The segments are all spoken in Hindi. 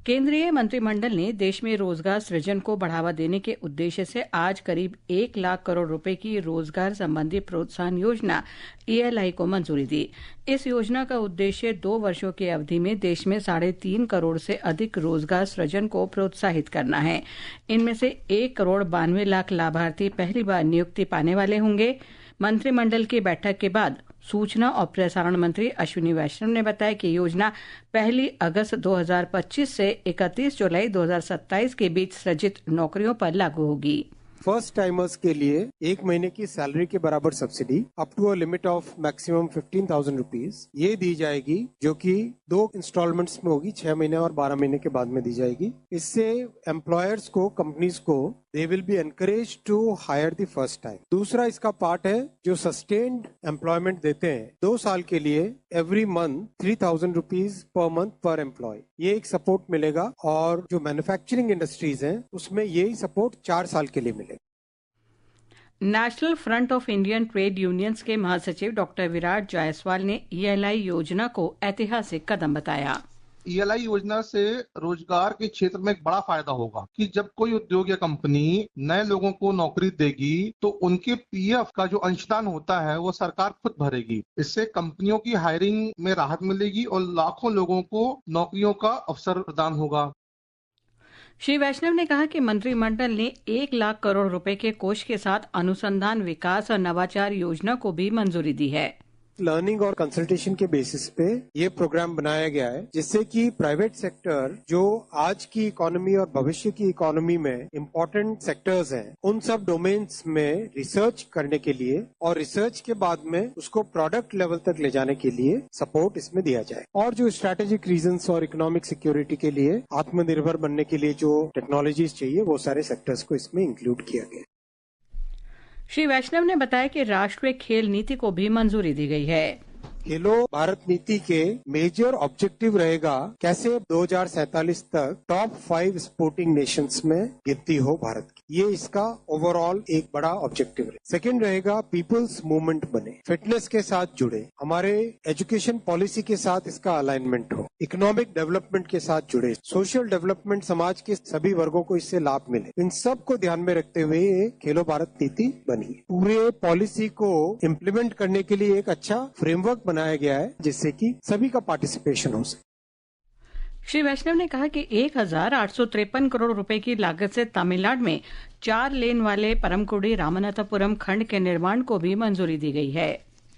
केंद्रीय मंत्रिमंडल ने देश में रोजगार सृजन को बढ़ावा देने के उद्देश्य से आज करीब 1 लाख करोड़ रुपए की रोजगार संबंधी प्रोत्साहन योजना ELI को मंजूरी दी। इस योजना का उद्देश्य 2 वर्षों की अवधि में देश में 3.5 करोड़ से अधिक रोजगार सृजन को प्रोत्साहित करना है। इनमें से 1 करोड़ 92 लाख लाभार्थी पहली बार नियुक्ति पाने वाले होंगे। मंत्रिमंडल की बैठक के बाद सूचना और प्रसारण मंत्री अश्विनी वैष्णव ने बताया कि योजना 1 अगस्त 2025 से 31 जुलाई 2027 के बीच सृजित नौकरियों पर लागू होगी। फर्स्ट टाइमर्स के लिए 1 महीने की सैलरी के बराबर subsidy up to a limit of maximum 15,000 rupees ये दी जाएगी, जो कि 2 इंस्टॉलमेंट्स में होगी, 6 महीने और 12 महीने के बाद में दी जाएगी। इससे एम्प्लॉयर्स को, कंपनीज को they will be encourage to hire the first time. दूसरा इसका पार्ट है जो सस्टेन्ड एम्प्लॉयमेंट देते हैं 2 साल के लिए, every month 3,000 rupees per month पर एम्प्लॉय, ये एक सपोर्ट मिलेगा। और जो मैन्युफैक्चरिंग इंडस्ट्रीज हैं उसमें यही सपोर्ट 4 साल के लिए मिलेगा। National front of Indian trade unions के महासचिव डॉक्टर विराट जायसवाल ने ELI योजना को ऐतिहासिक कदम बताया। ELI योजना से रोजगार के क्षेत्र में एक बड़ा फायदा होगा कि जब कोई उद्योग या कंपनी नए लोगों को नौकरी देगी तो उनके PF का जो अंशदान होता है वो सरकार खुद भरेगी। इससे कंपनियों की हायरिंग में राहत मिलेगी और लाखों लोगों को नौकरियों का अवसर प्रदान होगा। श्री वैष्णव ने कहा कि मंत्रिमंडल ने 1 लाख करोड़ रुपए के कोष के साथ अनुसंधान, विकास और नवाचार योजना को भी मंजूरी दी है। लर्निंग और कंसल्टेशन के बेसिस पे ये प्रोग्राम बनाया गया है, जिससे कि प्राइवेट सेक्टर जो आज की इकोनॉमी और भविष्य की इकोनॉमी में इम्पोर्टेंट सेक्टर्स हैं, उन सब डोमेन्स में रिसर्च करने के लिए और रिसर्च के बाद में उसको प्रोडक्ट लेवल तक ले जाने के लिए सपोर्ट इसमें दिया जाए। और जो स्ट्रैटेजिक रीजंस और इकोनॉमिक सिक्योरिटी के लिए, आत्मनिर्भर बनने के लिए जो टेक्नोलॉजीज चाहिए, वो सारे सेक्टर्स को इसमें इंक्लूड किया गया। श्री वैष्णव ने बताया कि राष्ट्रीय खेल नीति को भी मंजूरी दी गई है। खेलो भारत नीति के मेजर ऑब्जेक्टिव रहेगा कैसे 2047 तक टॉप 5 स्पोर्टिंग नेशंस में गिनती हो भारत की, ये इसका ओवरऑल एक बड़ा ऑब्जेक्टिव है। सेकंड रहेगा पीपल्स मूवमेंट बने, फिटनेस के साथ जुड़े, हमारे एजुकेशन पॉलिसी के साथ इसका अलाइनमेंट हो, इकोनॉमिक डेवलपमेंट के साथ जुड़े, सोशल डेवलपमेंट, समाज के सभी वर्गों को इससे लाभ मिले। इन सब को ध्यान में रखते हुए ये खेलो भारत नीति बनी है। पूरे पॉलिसी को इम्प्लीमेंट करने के लिए एक अच्छा फ्रेमवर्क बनाया गया है, जिससे कि सभी का पार्टिसिपेशन हो सके। श्री वैष्णव ने कहा कि 1,853 करोड़ रुपए की लागत से तमिलनाडु में 4 लेन वाले परमकुडी रामनाथपुरम खंड के निर्माण को भी मंजूरी दी गई है।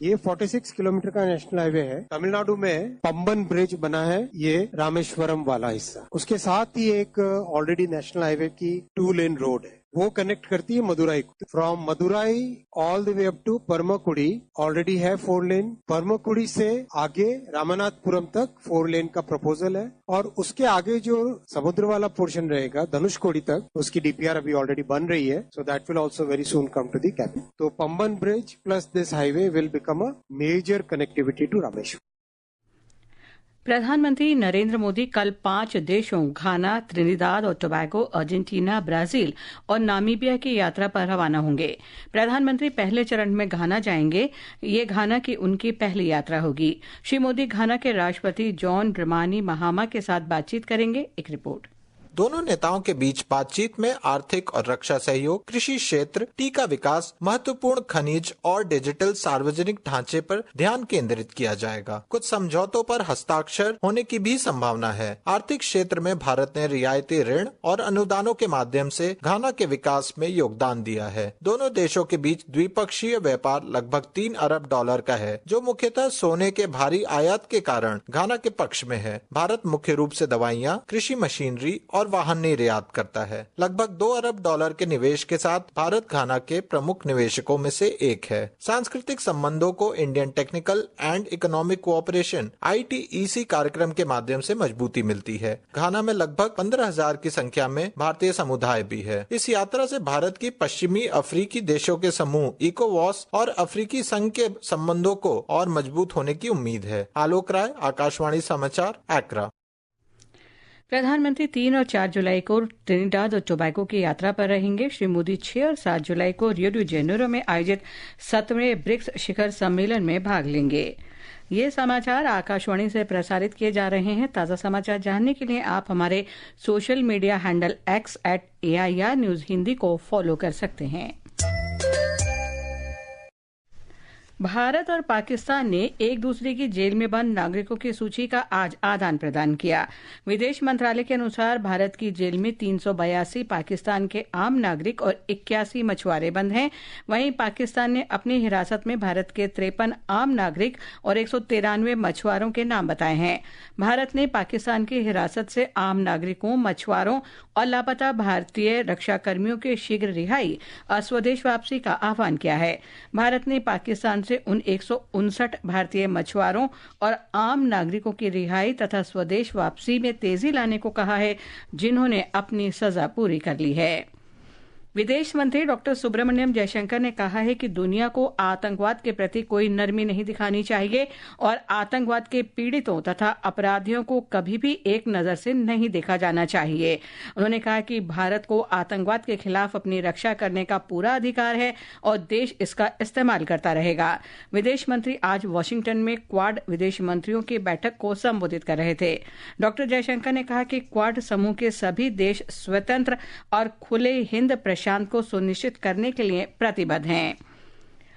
ये 46 किलोमीटर का नेशनल हाईवे है। तमिलनाडु में पंबन ब्रिज बना है, ये रामेश्वरम वाला हिस्सा। उसके साथ ही एक ऑलरेडी नेशनल हाईवे की 2 लेन रोड है, वो कनेक्ट करती है मदुराई को। From Madurai all the way up to Paramakudi already है 4 लेन। परमकुडी से आगे रामनाथपुरम तक 4 लेन का प्रपोजल है, और उसके आगे जो समुद्र वाला पोर्शन रहेगा धनुषकोडी तक, उसकी DPR अभी ऑलरेडी बन रही है। So that will also very soon come to the cabinet. तो Pamban bridge plus this highway will become a major connectivity to Rameshwar. प्रधानमंत्री नरेंद्र मोदी कल 5 देशों घाना, त्रिनिदाद और टोबैगो, अर्जेंटीना, ब्राजील और नामीबिया की यात्रा पर रवाना होंगे। प्रधानमंत्री पहले चरण में घाना जाएंगे। ये घाना की उनकी पहली यात्रा होगी। श्री मोदी घाना के राष्ट्रपति जॉन ड्रमानी महामा के साथ बातचीत करेंगे। एक रिपोर्ट। दोनों नेताओं के बीच बातचीत में आर्थिक और रक्षा सहयोग, कृषि क्षेत्र, टीका विकास, महत्वपूर्ण खनिज और डिजिटल सार्वजनिक ढांचे पर ध्यान केंद्रित किया जाएगा। कुछ समझौतों पर हस्ताक्षर होने की भी संभावना है। आर्थिक क्षेत्र में भारत ने रियायती ऋण और अनुदानों के माध्यम से घाना के विकास में योगदान दिया है। दोनों देशों के बीच द्विपक्षीय व्यापार लगभग $3 अरब का है, जो मुख्यतः सोने के भारी आयात के कारण घाना के पक्ष में है। भारत मुख्य रूप से दवाइयाँ, कृषि मशीनरी और वाहन निर्यात करता है। लगभग $2 अरब के निवेश के साथ भारत घाना के प्रमुख निवेशकों में से एक है। सांस्कृतिक संबंधों को Indian technical and economic cooperation ITEC कार्यक्रम के माध्यम से मजबूती मिलती है। घाना में लगभग 15,000 की संख्या में भारतीय समुदाय भी है। इस यात्रा से भारत की पश्चिमी अफ्रीकी देशों के समूह इकोवॉस और अफ्रीकी संघ के संबंधों को और मजबूत होने की उम्मीद है। आलोक राय, आकाशवाणी समाचार, एक्रा। प्रधानमंत्री 3 और 4 जुलाई को ट्रिनिडाद और टोबैगो की यात्रा पर रहेंगे। श्री मोदी 6 और 7 जुलाई को रियो डी जेनेरो में आयोजित 7वें ब्रिक्स शिखर सम्मेलन में भाग लेंगे। ये समाचार आकाशवाणी से प्रसारित किए जा रहे हैं। ताज़ा समाचार जानने के लिए आप हमारे social media handle X @AIR news Hindi को फॉलो कर सकते हैं। भारत और पाकिस्तान ने एक दूसरे की जेल में बंद नागरिकों की सूची का आज आदान प्रदान किया। विदेश मंत्रालय के अनुसार भारत की जेल में 382 पाकिस्तान के आम नागरिक और 81 मछुआरे बंद हैं। वहीं पाकिस्तान ने अपनी हिरासत में भारत के 53 आम नागरिक और 193 मछुआरों के नाम बताए हैं। भारत ने पाकिस्तान की हिरासत से आम नागरिकों, मछुआरों और लापता भारतीय रक्षाकर्मियों के शीघ्र रिहाई और स्वदेश वापसी का आह्वान किया है। भारत ने पाकिस्तान से उन 159 भारतीय मछुआरों और आम नागरिकों की रिहाई तथा स्वदेश वापसी में तेजी लाने को कहा है, जिन्होंने अपनी सजा पूरी कर ली है। विदेश मंत्री डॉक्टर सुब्रमण्यम जयशंकर ने कहा है कि दुनिया को आतंकवाद के प्रति कोई नरमी नहीं दिखानी चाहिए और आतंकवाद के पीड़ितों तथा अपराधियों को कभी भी एक नजर से नहीं देखा जाना चाहिए। उन्होंने कहा कि भारत को आतंकवाद के खिलाफ अपनी रक्षा करने का पूरा अधिकार है और देश इसका इस्तेमाल करता रहेगा। विदेश मंत्री आज वॉशिंगटन में क्वाड विदेश मंत्रियों की बैठक को संबोधित कर रहे थे। डॉक्टर जयशंकर ने कहा कि क्वाड समूह के सभी देश स्वतंत्र और खुले हिंद शांति को सुनिश्चित करने के लिए प्रतिबद्ध हैं।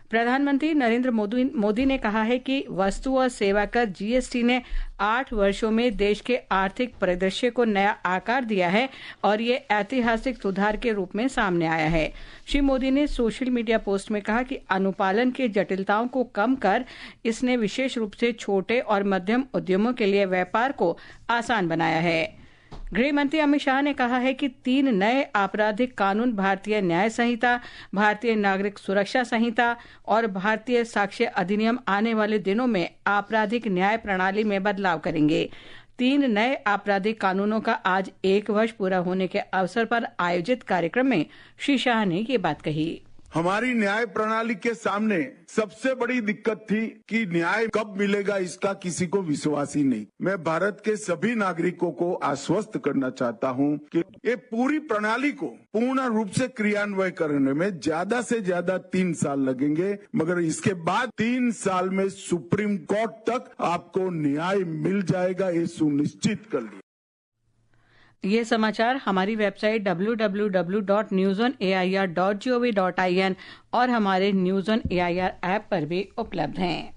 प्रधानमंत्री नरेंद्र मोदी ने कहा है कि वस्तु और सेवा कर जीएसटी ने 8 वर्षों में देश के आर्थिक परिदृश्य को नया आकार दिया है और ये ऐतिहासिक सुधार के रूप में सामने आया है। श्री मोदी ने सोशल मीडिया पोस्ट में कहा कि अनुपालन की जटिलताओं को कम कर इसने विशेष रूप से छोटे और मध्यम उद्यमों के लिए व्यापार को आसान बनाया है। गृह मंत्री अमित शाह ने कहा है कि 3 नए आपराधिक कानून भारतीय न्याय संहिता, भारतीय नागरिक सुरक्षा संहिता और भारतीय साक्ष्य अधिनियम आने वाले दिनों में आपराधिक न्याय प्रणाली में बदलाव करेंगे। 3 नए आपराधिक कानूनों का आज 1 वर्ष पूरा होने के अवसर पर आयोजित कार्यक्रम में श्री शाह ने ये बात कही। हमारी न्याय प्रणाली के सामने सबसे बड़ी दिक्कत थी कि न्याय कब मिलेगा, इसका किसी को विश्वास ही नहीं। मैं भारत के सभी नागरिकों को आश्वस्त करना चाहता हूं कि ये पूरी प्रणाली को पूर्ण रूप से क्रियान्वयन करने में ज्यादा से ज्यादा 3 साल लगेंगे, मगर इसके बाद 3 साल में सुप्रीम कोर्ट तक आपको न्याय मिल जाएगा, ये सुनिश्चित कर लिया। ये समाचार हमारी वेबसाइट www.newsonair.gov.in और हमारे न्यूज़ ऑन एआईआर ऐप पर भी उपलब्ध हैं।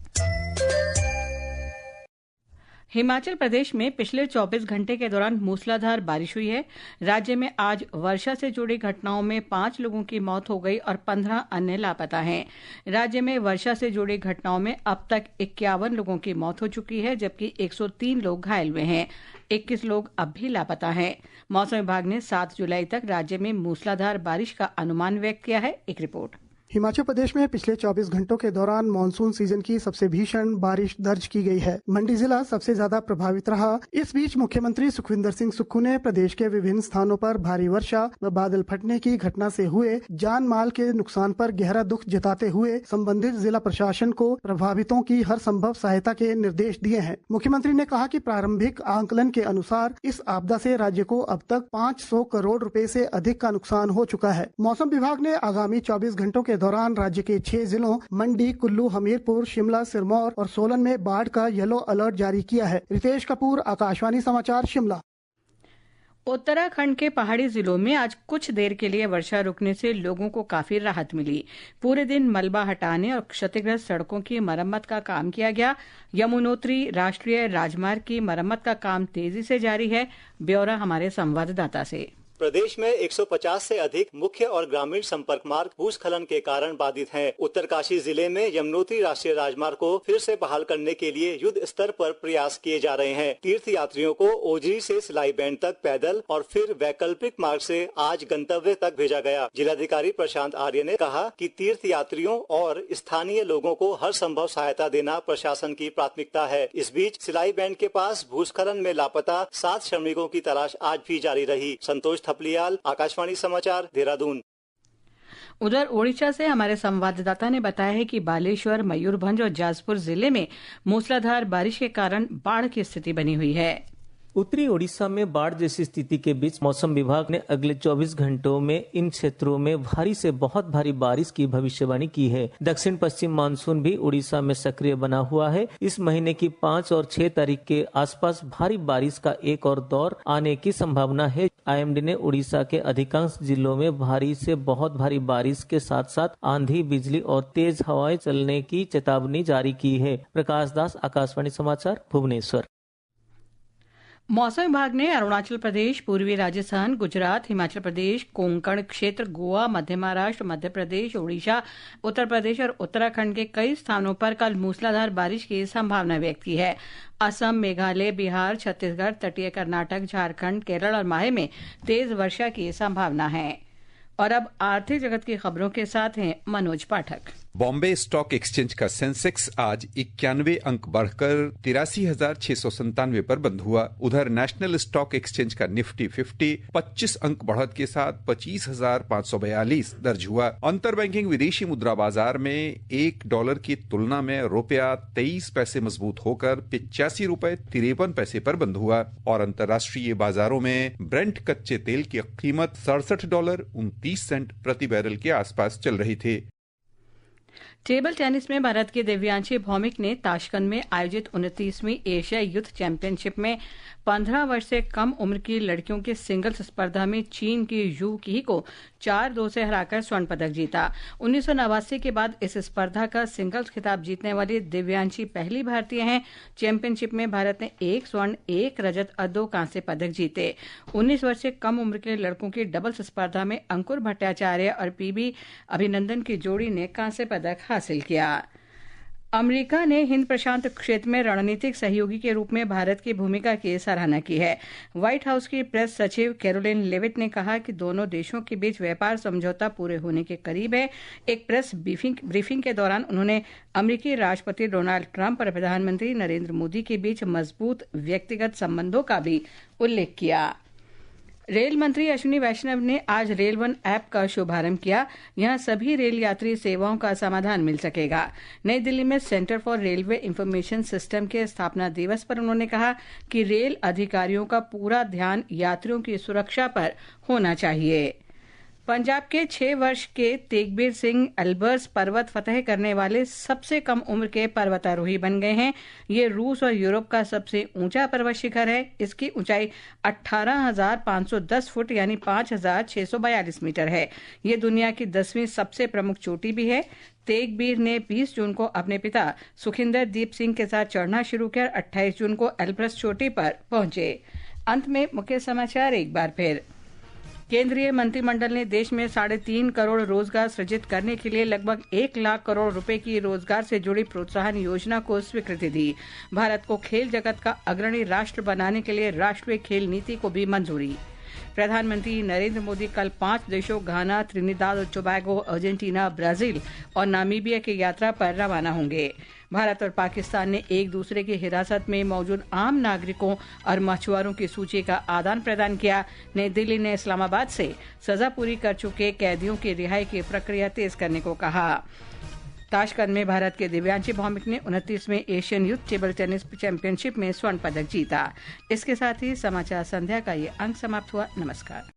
हिमाचल प्रदेश में पिछले 24 घंटे के दौरान मूसलाधार बारिश हुई है। राज्य में आज वर्षा से जुड़ी घटनाओं में 5 लोगों की मौत हो गई और 15 अन्य लापता हैं। राज्य में वर्षा से जुड़ी घटनाओं में अब तक 51 लोगों की मौत हो चुकी है, जबकि 103 लोग घायल हुए हैं। 21 लोग अब भी लापता हैं। मौसम विभाग ने 7 जुलाई तक राज्य में मूसलाधार बारिश का अनुमान व्यक्त किया है। एक रिपोर्ट। हिमाचल प्रदेश में पिछले 24 घंटों के दौरान मानसून सीजन की सबसे भीषण बारिश दर्ज की गई है। मंडी जिला सबसे ज्यादा प्रभावित रहा। इस बीच मुख्यमंत्री सुखविंदर सिंह सुक्खू ने प्रदेश के विभिन्न स्थानों पर भारी वर्षा व बादल फटने की घटना से हुए जान माल के नुकसान पर गहरा दुख जताते हुए संबंधित जिला प्रशासन को प्रभावितों की हर संभव सहायता के निर्देश दिए हैं। मुख्यमंत्री ने कहा कि प्रारंभिक आंकलन के अनुसार इस आपदा से राज्य को अब तक 500 करोड़ रुपए से अधिक का नुकसान हो चुका है। मौसम विभाग ने आगामी 24 घंटों के दौरान राज्य के 6 जिलों मंडी, कुल्लू, हमीरपुर, शिमला, सिरमौर और सोलन में बाढ़ का येलो अलर्ट जारी किया है। रितेश कपूर, आकाशवाणी समाचार, शिमला। उत्तराखंड के पहाड़ी जिलों में आज कुछ देर के लिए वर्षा रुकने से लोगों को काफी राहत मिली। पूरे दिन मलबा हटाने और क्षतिग्रस्त सड़कों की मरम्मत का काम किया गया। यमुनोत्री राष्ट्रीय राजमार्ग की मरम्मत का काम तेजी से जारी है। ब्यौरा हमारे संवाददाता से। प्रदेश में 150 से अधिक मुख्य और ग्रामीण संपर्क मार्ग भूस्खलन के कारण बाधित हैं। उत्तरकाशी जिले में यमुनोत्री राष्ट्रीय राजमार्ग को फिर से बहाल करने के लिए युद्ध स्तर पर प्रयास किए जा रहे हैं। तीर्थ यात्रियों को ओजरी से सिलाई बैंड तक पैदल और फिर वैकल्पिक मार्ग से आज गंतव्य तक भेजा गया। जिलाधिकारी प्रशांत आर्य ने कहा कि तीर्थ यात्रियों और स्थानीय लोगों को हर संभव सहायता देना प्रशासन की प्राथमिकता है। इस बीच सिलाई बैंड के पास भूस्खलन में लापता 7 श्रमिकों की तलाश आज भी जारी रही। संतोष थपलियाल, आकाशवाणी समाचार, देहरादून। उधर ओडिशा से हमारे संवाददाता ने बताया है कि बालेश्वर, मयूरभंज और जाजपुर जिले में मूसलाधार बारिश के कारण बाढ़ की स्थिति बनी हुई है। उत्तरी ओडिशा में बाढ़ जैसी स्थिति के बीच मौसम विभाग ने अगले 24 घंटों में इन क्षेत्रों में भारी से बहुत भारी बारिश की भविष्यवाणी की है। दक्षिण पश्चिम मानसून भी उड़ीसा में सक्रिय बना हुआ है। इस महीने की 5 और 6 तारीख के आसपास भारी बारिश का एक और दौर आने की संभावना है। आईएमडी ने उड़ीसा के अधिकांश जिलों में भारी से बहुत भारी बारिश के साथ साथ आंधी, बिजली और तेज हवाएं चलने की चेतावनी जारी की है। प्रकाश दास, आकाशवाणी समाचार, भुवनेश्वर। मौसम विभाग ने अरुणाचल प्रदेश, पूर्वी राजस्थान, गुजरात, हिमाचल प्रदेश, कोंकण क्षेत्र, गोवा, मध्य महाराष्ट्र, मध्य प्रदेश, ओडिशा, उत्तर प्रदेश और उत्तराखंड के कई स्थानों पर कल मूसलाधार बारिश की संभावना व्यक्त की है। असम, मेघालय, बिहार, छत्तीसगढ़, तटीय कर्नाटक, झारखंड, केरल और माहे में तेज वर्षा की संभावना है। और अब आर्थिक जगत की खबरों के साथ हैं मनोज पाठक। बॉम्बे स्टॉक एक्सचेंज का सेंसेक्स आज 91 अंक बढ़कर 83,697 पर बंद हुआ। उधर नेशनल स्टॉक एक्सचेंज का निफ्टी 50 25 अंक बढ़त के साथ 25,542 दर्ज हुआ। अंतर बैंकिंग विदेशी मुद्रा बाजार में $1 की तुलना में रुपया 23 पैसे मजबूत होकर 85 रुपए 53 पैसे पर बंद हुआ। और अंतर्राष्ट्रीय बाजारों में ब्रेंट कच्चे तेल की कीमत $67.29 प्रति बैरल के आसपास चल रही थी। टेबल टेनिस में भारत के दिव्यांशी भौमिक ने ताशकंद में आयोजित 29वीं एशिया यूथ चैंपियनशिप में 15 वर्ष से कम उम्र की लड़कियों की सिंगल्स स्पर्धा में चीन की यू की को 4-2 से हराकर स्वर्ण पदक जीता। 1989 के बाद इस स्पर्धा का सिंगल्स खिताब जीतने वाली दिव्यांशी पहली भारतीय हैं। चैंपियनशिप में भारत ने 1 स्वर्ण, 1 रजत और 2 कांस्य पदक जीते। 19 वर्ष से कम उम्र के लड़कों की डबल्स स्पर्धा में अंकुर भट्टाचार्य और पीबी अभिनंदन की जोड़ी ने कांस्य पदक हासिल किया। अमेरिका ने हिंद प्रशांत क्षेत्र में रणनीतिक सहयोगी के रूप में भारत की भूमिका की सराहना की है। व्हाइट हाउस की प्रेस सचिव कैरोलिन लेविट ने कहा कि दोनों देशों के बीच व्यापार समझौता पूरे होने के करीब है। एक प्रेस ब्रीफिंग के दौरान उन्होंने अमेरिकी राष्ट्रपति डोनाल्ड ट्रंप और प्रधानमंत्री नरेंद्र मोदी के बीच मजबूत व्यक्तिगत संबंधों का भी उल्लेख किया। रेल मंत्री अश्विनी वैष्णव ने आज रेल वन ऐप का शुभारंभ किया। यहां सभी रेल यात्री सेवाओं का समाधान मिल सकेगा। नई दिल्ली में centre for railway information system के स्थापना दिवस पर उन्होंने कहा कि रेल अधिकारियों का पूरा ध्यान यात्रियों की सुरक्षा पर होना चाहिए। पंजाब के 6 वर्ष के तेगबीर सिंह एल्बर्स पर्वत फतह करने वाले सबसे कम उम्र के पर्वतारोही बन गए हैं। ये रूस और यूरोप का सबसे ऊंचा पर्वत शिखर है। इसकी ऊंचाई 18,510 फुट यानी 5,642 मीटर है। ये दुनिया की 10वीं सबसे प्रमुख चोटी भी है। तेगबीर ने 20 जून को अपने पिता सुखिंदर दीप सिंह के साथ चढ़ना शुरू किया। 28 जून को एल्ब्रस चोटी पर पहुंचे। अंत में मुख्य समाचार एक बार फिर। केंद्रीय मंत्रिमंडल ने देश में 3.5 करोड़ रोजगार सृजित करने के लिए लगभग 1 लाख करोड़ रुपए की रोजगार से जुड़ी प्रोत्साहन योजना को स्वीकृति दी। भारत को खेल जगत का अग्रणी राष्ट्र बनाने के लिए राष्ट्रीय खेल नीति को भी मंजूरी। प्रधानमंत्री नरेंद्र मोदी कल 5 देशों घाना, त्रिनिदाद और टोबैगो, अर्जेंटीना, ब्राजील और नामीबिया की यात्रा पर रवाना होंगे। भारत और पाकिस्तान ने एक दूसरे की हिरासत में मौजूद आम नागरिकों और मछुआरों की सूची का आदान प्रदान किया। नई दिल्ली ने इस्लामाबाद से सजा पूरी कर चुके कैदियों की रिहाई की प्रक्रिया तेज करने को कहा। ताशकंद में भारत के दिव्यांशी भौमिक ने 29वें Asian youth table tennis championship में स्वर्ण पदक जीता। इसके साथ ही समाचार संध्या का ये अंक समाप्त हुआ। नमस्कार।